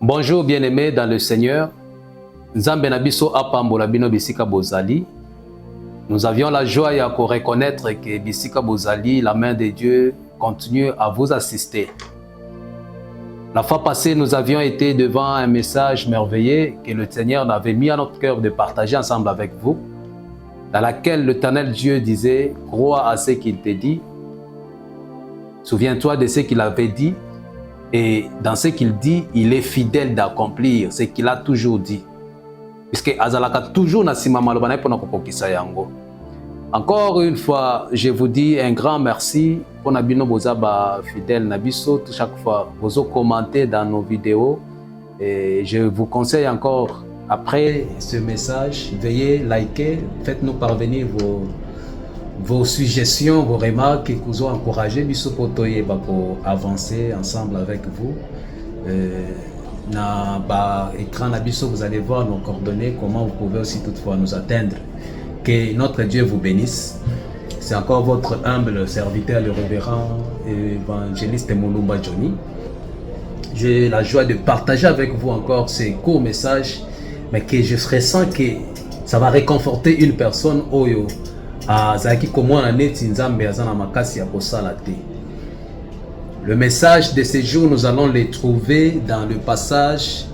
Bonjour bien-aimés dans le Seigneur. Nzambe na biso apambola bino bisika bozali. Nous avions la joie de reconnaître que bisika bozali, la main de Dieu continue à vous assister. La fois passée, nous avions été devant un message merveilleux que le Seigneur avait mis à notre cœur de partager ensemble avec vous, dans laquelle l'Éternel Dieu disait, crois à ce qu'il te dit, souviens-toi de ce qu'il avait dit, et dans ce qu'il dit, il est fidèle d'accomplir ce qu'il a toujours dit. Puisque azalaka toujours na sima maloba na pona kokokisa yango. Encore une fois, je vous dis un grand merci pour nabino bozaba fidèle nabiso. Chaque fois, vous commentez dans nos vidéos. Et je vous conseille encore, après ce message, veuillez liker, faites-nous parvenir vos suggestions, vos remarques qui vous ont encouragé biso potoye pour avancer ensemble avec vous. Na écran nabiso, vous allez voir nos coordonnées, comment vous pouvez aussi toutefois nous atteindre. Que notre Dieu vous bénisse. C'est encore votre humble serviteur, le révérend évangéliste Mulumba Johnny. J'ai la joie de partager avec vous encore ces courts messages, mais que je ressens que ça va réconforter une personne. Oyo, le message de ce jour, nous allons les trouver dans le passage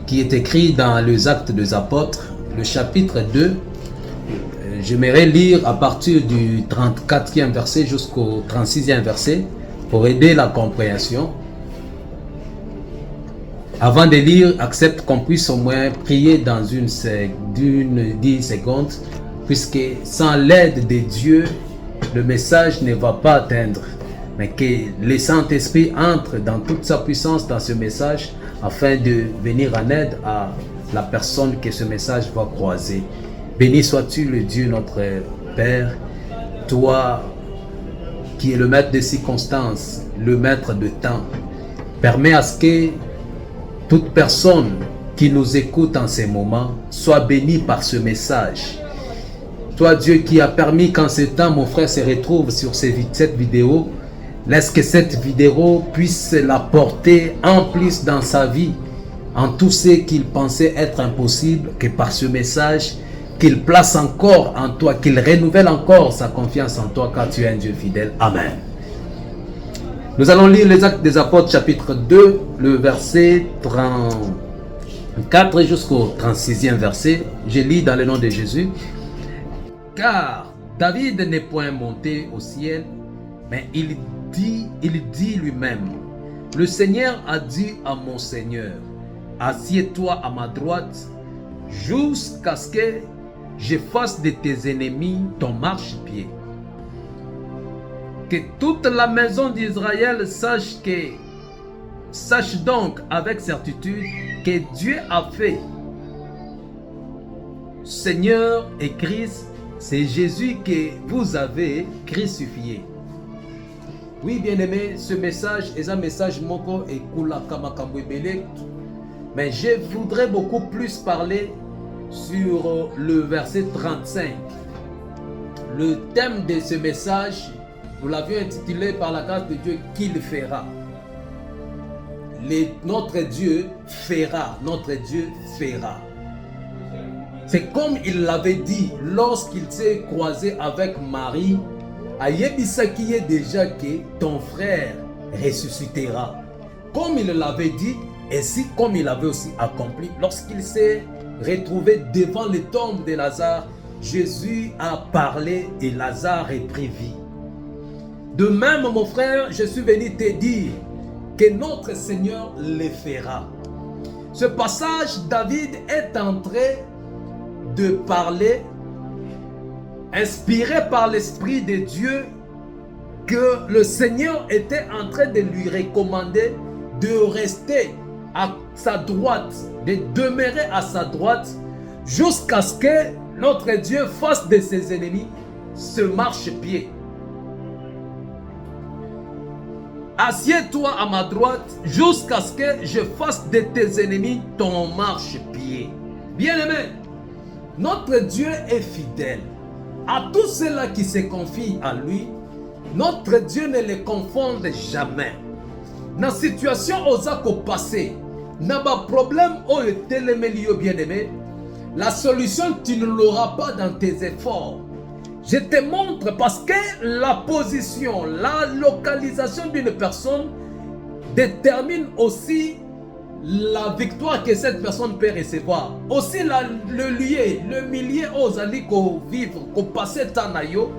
qui est écrit dans les Actes des Apôtres, le chapitre 2. J'aimerais lire à partir du 34e verset jusqu'au 36e verset pour aider la compréhension. Avant de lire, accepte qu'on puisse au moins prier dans d'une 10 secondes, puisque sans l'aide de Dieu, le message ne va pas atteindre. Mais que le Saint-Esprit entre dans toute sa puissance dans ce message afin de venir en aide à la personne que ce message va croiser. Béni sois-tu le Dieu notre Père, toi qui es le maître des circonstances, le maître de temps. Permets à ce que toute personne qui nous écoute en ces moments soit bénie par ce message. Toi Dieu qui a permis qu'en ce temps mon frère se retrouve sur cette vidéo, laisse que cette vidéo puisse l'apporter en plus dans sa vie, en tout ce qu'il pensait être impossible, que par ce message, qu'il place encore en toi, qu'il renouvelle encore sa confiance en toi, car tu es un Dieu fidèle. Amen. Nous allons lire les Actes des Apôtres, chapitre 2, le verset 34 jusqu'au 36e verset. Je lis dans le nom de Jésus. Car David n'est point monté au ciel, mais il dit lui-même, le Seigneur a dit à mon Seigneur, assieds-toi à ma droite, jusqu'à ce que je fasse de tes ennemis ton marchepied. Que toute la maison d'Israël sache donc avec certitude que Dieu a fait. Seigneur et Christ, c'est Jésus que vous avez crucifié. Oui, bien-aimé, ce message est un message moko et kula kamakambo ebele, mais je voudrais beaucoup plus parler sur le verset 35. Le thème de ce message, nous l'avions intitulé par la grâce de Dieu, qu'il fera. Notre Dieu fera, notre Dieu fera. C'est comme il l'avait dit lorsqu'il s'est croisé avec Marie. Ayebisa qui est déjà que ton frère ressuscitera. Comme il l'avait dit, et si comme il avait aussi accompli, lorsqu'il s'est retrouvé devant le tombe de Lazare, Jésus a parlé et Lazare est pris vie. De même, mon frère, je suis venu te dire que notre Seigneur le fera. Ce passage, David est en train de parler, inspiré par l'Esprit de Dieu, que le Seigneur était en train de lui recommander de rester à sa droite, de demeurer à sa droite, jusqu'à ce que notre Dieu fasse de ses ennemis ce marchepied. Assieds-toi à ma droite, jusqu'à ce que je fasse de tes ennemis ton marchepied. Bien-aimé, notre Dieu est fidèle. À tous ceux-là qui se confient à lui, notre Dieu ne les confonde jamais. Dans la situation aux passé, n'a pas problème au télémélio bien-aimé. La solution, tu ne l'auras pas dans tes efforts. Je te montre parce que la position, la localisation d'une personne détermine aussi la victoire que cette personne peut recevoir. Aussi le milieu aux alliés qu'on vivre, qu'on passe temps na yo.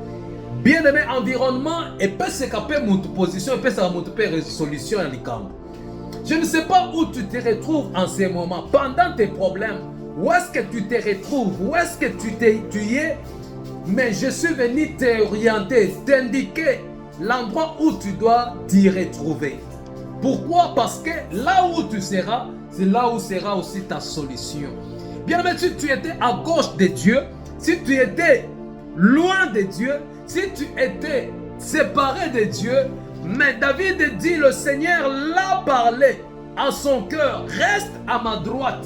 Bien-aimé, environnement, et peut s'écaper mon position, et peut s'écaper résolution à l'icambre. Je ne sais pas où tu te retrouves en ce moment, pendant tes problèmes. Où est-ce que tu te retrouves? Où est-ce que tu es? Mais je suis venu t'orienter, t'indiquer l'endroit où tu dois t'y retrouver. Pourquoi? Parce que là où tu seras, c'est là où sera aussi ta solution. Bien aimé, si tu étais à gauche de Dieu, si tu étais loin de Dieu, si tu étais séparé de Dieu, mais David dit, le Seigneur l'a parlé à son cœur, reste à ma droite.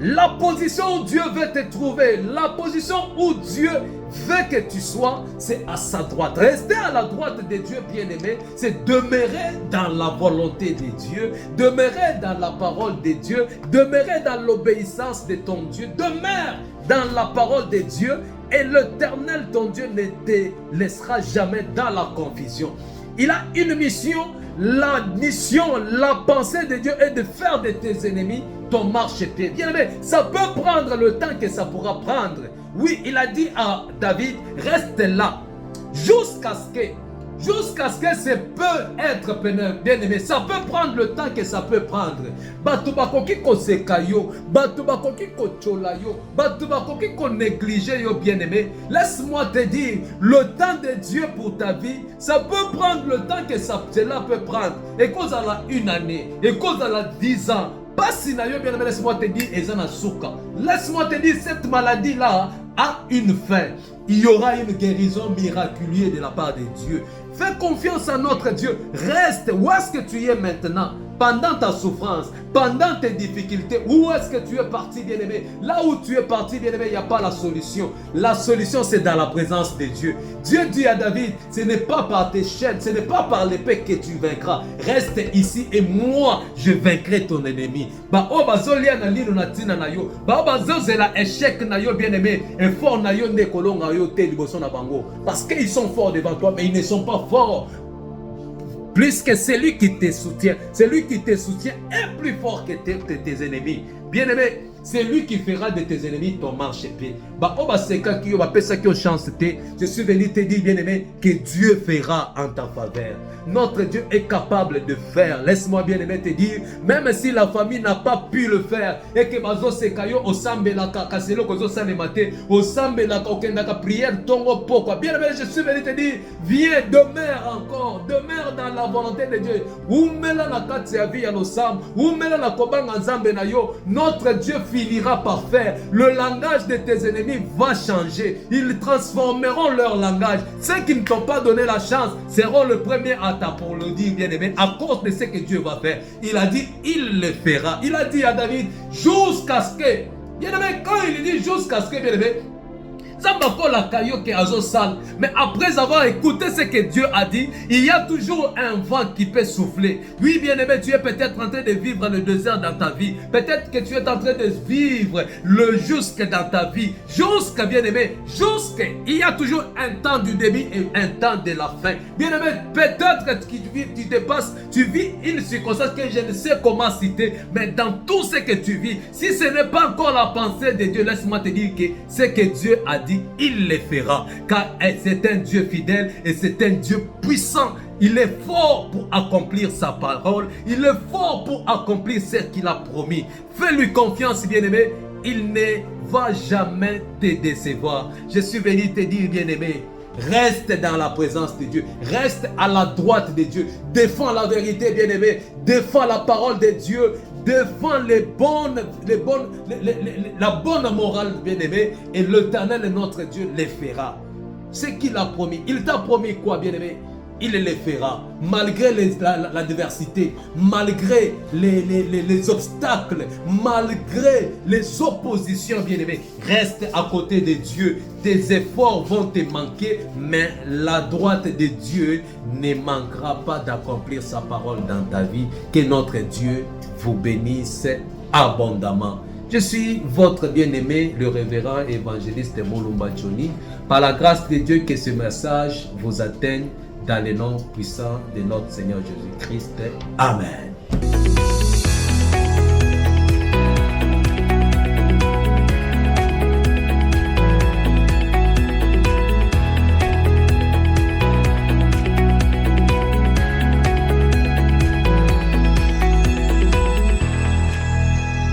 La position où Dieu veut te trouver, la position où Dieu veut que tu sois, c'est à sa droite. Rester à la droite de Dieu, bien-aimé, c'est demeurer dans la volonté de Dieu, demeurer dans la parole de Dieu, demeurer dans l'obéissance de ton Dieu, demeure dans la parole de Dieu, et l'Éternel, ton Dieu, ne te laissera jamais dans la confusion. Il a une mission, la pensée de Dieu est de faire de tes ennemis ton marchepied. Bien aimé, ça peut prendre le temps que ça pourra prendre. Oui, il a dit à David, reste là jusqu'à ce que ça peut être bien aimé. Ça peut prendre le temps que ça peut prendre. Batubakoki ko sekayo, batubakoki ko cholayo, batubakoki ko négliger yo bien aimé. Laisse-moi te dire, le temps de Dieu pour ta vie, ça peut prendre le temps que cela peut prendre. Et cause à la 1 année, et cause à la 10 ans. Pas si bien aimé, laisse-moi te dire, Ezana Souka. Laisse-moi te dire, cette maladie-là a une fin. Il y aura une guérison miraculeuse de la part de Dieu. Fais confiance à notre Dieu. Reste où est-ce que tu es maintenant. Pendant ta souffrance, pendant tes difficultés, où est-ce que tu es parti, bien-aimé? Là où tu es parti, bien-aimé, il n'y a pas la solution. La solution, c'est dans la présence de Dieu. Dieu dit à David, ce n'est pas par tes chaînes, ce n'est pas par l'épée que tu vaincras. Reste ici et moi, je vaincrai ton ennemi. Parce qu'ils sont forts devant toi, mais ils ne sont pas forts. Plus que celui qui te soutient est plus fort que tes ennemis. Bien-aimé, c'est lui qui fera de tes ennemis ton marchepied. Je suis venu te dire, bien-aimé, que Dieu fera en ta faveur. Notre Dieu est capable de faire. Laisse-moi, bien-aimé, te dire, même si la famille n'a pas pu le faire, et que bazo sekayo osambelaka kaselo kozo salemate osambelaka okendaka prière tongo pokwa. Bien-aimé, je suis venu te dire, viens, demeure dans la volonté de Dieu. Umela na kati ya vie ya losam, umela na kobanga nzambe na yo. Notre Dieu finira par faire. Le langage de tes ennemis va changer. Ils transformeront leur langage. Ceux qui ne t'ont pas donné la chance seront le premier à t'applaudir, bien-aimé, à cause de ce que Dieu va faire. Il a dit, il le fera. Il a dit à David, jusqu'à ce que, bien-aimé, quand il dit jusqu'à ce que, bien-aimé, mais après avoir écouté ce que Dieu a dit, il y a toujours un vent qui peut souffler. Oui, bien-aimé, tu es peut-être en train de vivre le désert dans ta vie. Peut-être que tu es en train de vivre le jusque dans ta vie. Jusque, bien-aimé, jusque. Il y a toujours un temps du début et un temps de la fin. Bien-aimé, peut-être que tu dépasses, tu vis une circonstance que je ne sais comment citer, mais dans tout ce que tu vis, si ce n'est pas encore la pensée de Dieu, laisse-moi te dire que ce que Dieu a dit, il le fera, car c'est un Dieu fidèle et c'est un Dieu puissant. Il est fort pour accomplir sa parole, il est fort pour accomplir ce qu'il a promis. Fais-lui confiance, bien-aimé, il ne va jamais te décevoir. Je suis venu te dire, bien-aimé, reste dans la présence de Dieu, reste à la droite de Dieu, défends la vérité, bien-aimé, défends la parole de Dieu, défends la bonne morale, bien-aimé, et l'Éternel, notre Dieu, les fera. Ce qu'il a promis. Il t'a promis quoi, bien-aimé? il les fera. Malgré l'adversité, malgré les obstacles, malgré les oppositions, bien-aimés, reste à côté de Dieu. Tes efforts vont te manquer, mais la droite de Dieu ne manquera pas d'accomplir sa parole dans ta vie. Que notre Dieu vous bénisse abondamment. Je suis votre bien-aimé, le révérend évangéliste Mulumba Johnny. Par la grâce de Dieu, que ce message vous atteigne dans le nom puissant de notre Seigneur Jésus-Christ. Amen.